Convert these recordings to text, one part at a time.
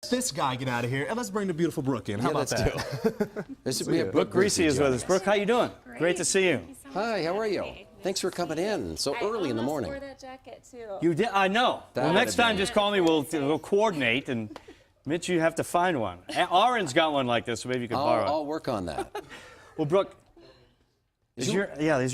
This guy get out of here, and let's bring the beautiful Brooke in. How about that? We have Brooke Griese is with us. Brooke, how you doing? Great to see you. Hi, how are you? Thanks for coming in so early in the morning. I wore that jacket too. You did? I know. Well, next time, just call me. We'll coordinate. And Mitch, you have to find one. Aaron's got one like this, so maybe you could borrow it. I'll work on that. Well, Brooke, is your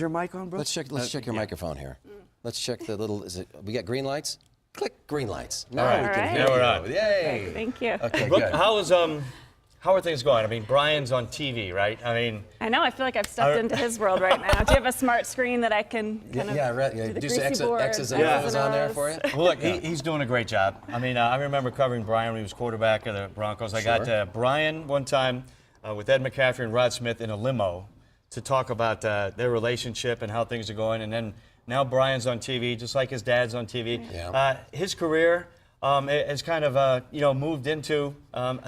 mic on, Brooke? Let's check your microphone here. Let's check the little. We got green lights? Click green lights. All right. We can hear Now we're on. Yay! Thank you. Okay, Brooke, good. how are things going? I mean, Brian's on TV, right? I mean, I know. I feel like I've stepped into his world right now. Do you have a smart screen that I can kind of do the some board, X's and O's on there for you? well, look, he's doing a great job. I mean, I remember covering Brian when he was quarterback of the Broncos. I got Brian one time with Ed McCaffrey and Rod Smith in a limo to talk about their relationship and how things are going. And then now Brian's on TV, just like his dad's on TV. Yeah. His career has kind of moved into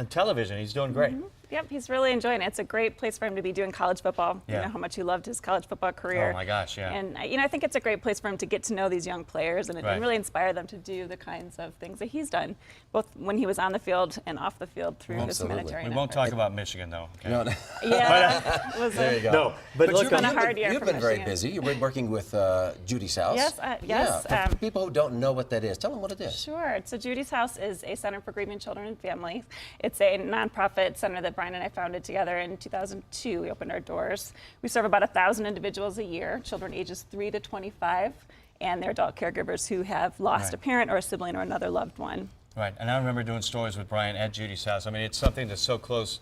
television. He's doing great. Mm-hmm. Yep, he's really enjoying it. It's a great place for him to be doing college football. Yeah. You know how much he loved his college football career. Oh my gosh, yeah. And I think it's a great place for him to get to know these young players and really inspire them to do the kinds of things that he's done, both when he was on the field and off the field through this humanitarian We won't effort. talk about Michigan, though. Okay? No, Yeah, there you go. No, but look, it's been a hard year you've for been very Michigan. busy. You've been working with Judi's house. Yes, yes. Yeah, for people who don't know what that is, tell them what it is. Sure. So Judi's House is a center for grieving children and families. It's a nonprofit center that Brian and I founded together in 2002. We opened our doors. We serve about 1,000 individuals a year, children ages 3 to 25, and their adult caregivers who have lost a parent or a sibling or another loved one. Right, and I remember doing stories with Brian at Judi's house. I mean, it's something that's so close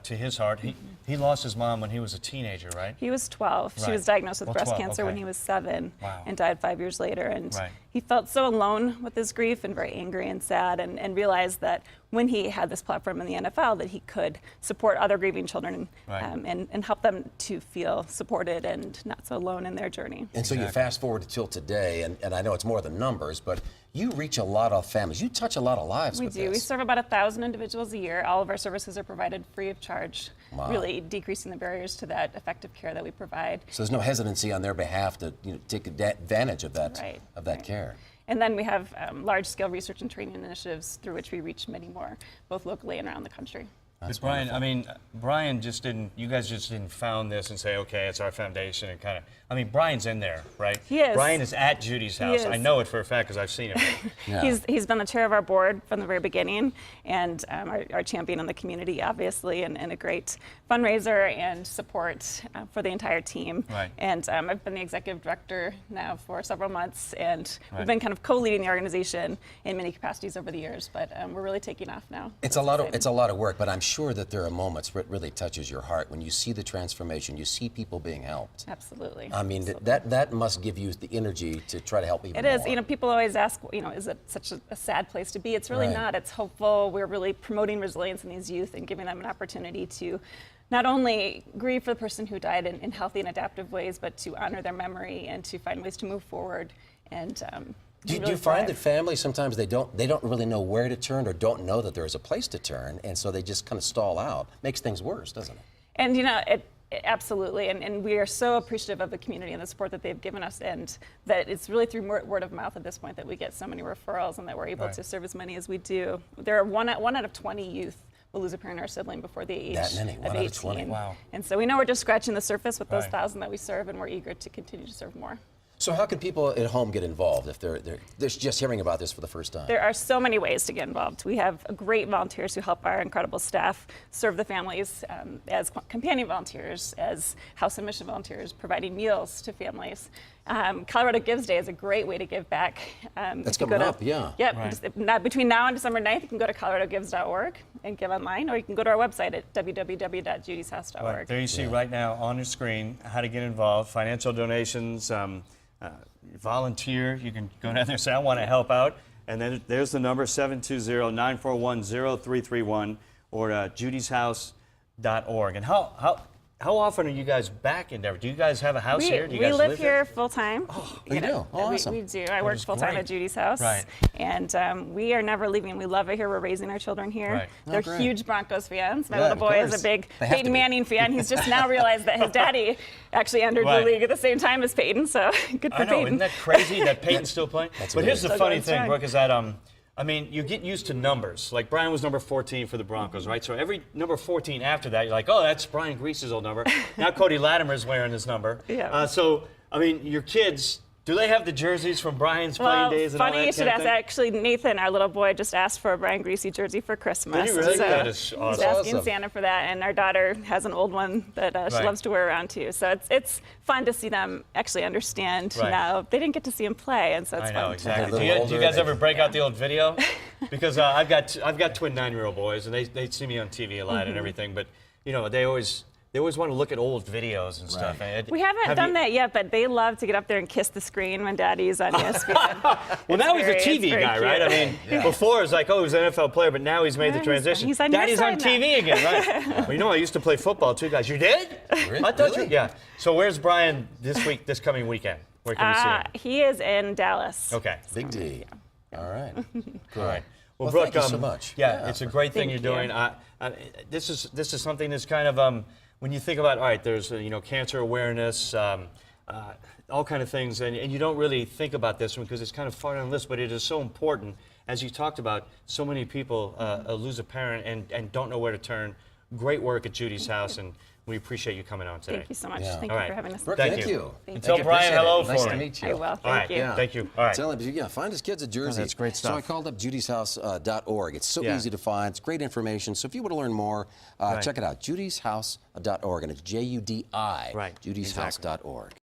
to his heart. He lost his mom when he was a teenager, right? He was 12. She Right. was diagnosed with Well, breast 12, cancer when okay. he was 7 Wow. and died 5 years later. And Right. he felt so alone with his grief and very angry and sad and realized that when he had this platform in the NFL that he could support other grieving children and help them to feel supported and not so alone in their journey. And so you fast forward until today, and I know it's more than numbers, but you reach a lot of families. You touch a lot of lives with this. We do. We serve about 1,000 individuals a year. All of our services are provided free of charge, really decreasing the barriers to that effective care that we provide. So there's no hesitancy on their behalf to take advantage of that care. And then we have large-scale research and training initiatives through which we reach many more, both locally and around the country. But Brian, I mean, Brian just didn't, you guys just didn't found this and say, okay, it's our foundation and kind of, I mean, Brian's in there, right? He is. Brian is at Judi's house. Is. I know it for a fact because I've seen him. Yeah. He's been the chair of our board from the very beginning and our champion in the community, obviously, and a great fundraiser and support for the entire team. Right. And I've been the executive director now for several months, and we've been kind of co-leading the organization in many capacities over the years, but we're really taking off now. It's a lot of work, but I'm sure that there are moments where it really touches your heart when you see the transformation, you see people being helped. Absolutely. I mean, that must give you the energy to try to help even It is. more. You know, people always ask, you know, is it such a sad place to be? It's really not. It's hopeful. We're really promoting resilience in these youth and giving them an opportunity to not only grieve for the person who died in healthy and adaptive ways, but to honor their memory and to find ways to move forward. And do you find that families sometimes they don't really know where to turn or don't know that there is a place to turn, and so they just kind of stall out? Makes things worse, doesn't it? And you know, absolutely, and we are so appreciative of the community and the support that they've given us, and that it's really through word of mouth at this point that we get so many referrals and that we're able to serve as many as we do. There are one out of 20 youth will lose a parent or sibling before the age That many? of 1 out 18. of 20? Wow. And so we know we're just scratching the surface with those 1,000 that we serve, and we're eager to continue to serve more. So how can people at home get involved if they're just hearing about this for the first time? There are so many ways to get involved. We have great volunteers who help our incredible staff serve the families as companion volunteers, as house and mission volunteers, providing meals to families. Colorado Gives Day is a great way to give back. That's coming up, yeah. Yep. Between now and December 9th, you can go to coloradogives.org and give online, or you can go to our website at www.judishouse.org. Right. There you see right now on the screen how to get involved, financial donations, volunteer. You can go down there and say, I want to help out. And then there's the number, 720-941-0331, or judishouse.org. And how often are you guys back in Denver? Do you guys have a house here? Do you we guys live here full time. Oh, you do? Oh, awesome. We do. I work full time at Judi's house. Right. And we are never leaving. We love it here. We're raising our children here. Right. They're great. huge Broncos fans. My Yeah, little of boy is course. a big They have to Peyton be. Manning fan. He's just now realized that his daddy actually entered the league at the same time as Peyton. So good for I know, Peyton. isn't that crazy that Peyton's still playing? That's but here's the amazing. funny Still thing, going Brooke, is that I mean, you get used to numbers. Like Brian was number 14 for the Broncos, right? So every number 14 after that, you're like, oh, that's Brian Griese's old number. Now Cody Latimer's wearing his number. Yeah. So, I mean, your kids, do they have the jerseys from Brian's playing days and all that funny you should kind of ask. thing? Actually, Nathan, our little boy, just asked for a Brian Griese jersey for Christmas. Did he really? So That is awesome. he's asking Awesome. Santa for that, and our daughter has an old one that she Right. loves to wear around too. So it's fun to see them actually understand Right. now. They didn't get to see him play, and so it's I know, fun. exactly. They're a Do little you older, guys they- ever break out the old video? Because I've got twin 9-year-old boys, and they see me on TV a lot and everything. But you know, they always want to look at old videos and stuff. And We haven't have done you- that yet, but they love to get up there and kiss the screen when Daddy's on ESPN. Well, now he's a It's TV very guy, right? I mean, before it was like, oh, he was an NFL player, but now he's made the Yeah, transition. he's on your Daddy's on side now. TV again, right? Well, you know, I used to play football too, guys. You did? I thought you. Really? Yeah. So where's Brian this coming weekend? Where can we see him? He is in Dallas. Okay. Big D. All right. Cool. All right. Well, Brooke, thank you so much. Yeah, Yeah. it's a great thing Thank you're you. doing. This is something that's kind of when you think about, all right, there's cancer awareness, all kind of things, and you don't really think about this one because it's kind of far down the list, but it is so important. As you talked about, so many people lose a parent and don't know where to turn. Great work at Judy's house, and we appreciate you coming on today. Thank you so much. Yeah. Thank All you right. for having us. Brooke, Thank thank you. you. And tell you. Brian Appreciate hello it. Nice for to me. meet you. I will. All Thank right. you. Yeah. Thank you. All right. Tell him, yeah, find his kids a jersey. that's great So I stuff. called up judyshouse.org. It's so Yeah. easy to find. It's great information. So if you want to learn more, Right. check it out, judyshouse.org, and it's JUDI, Right. judyshouse.org.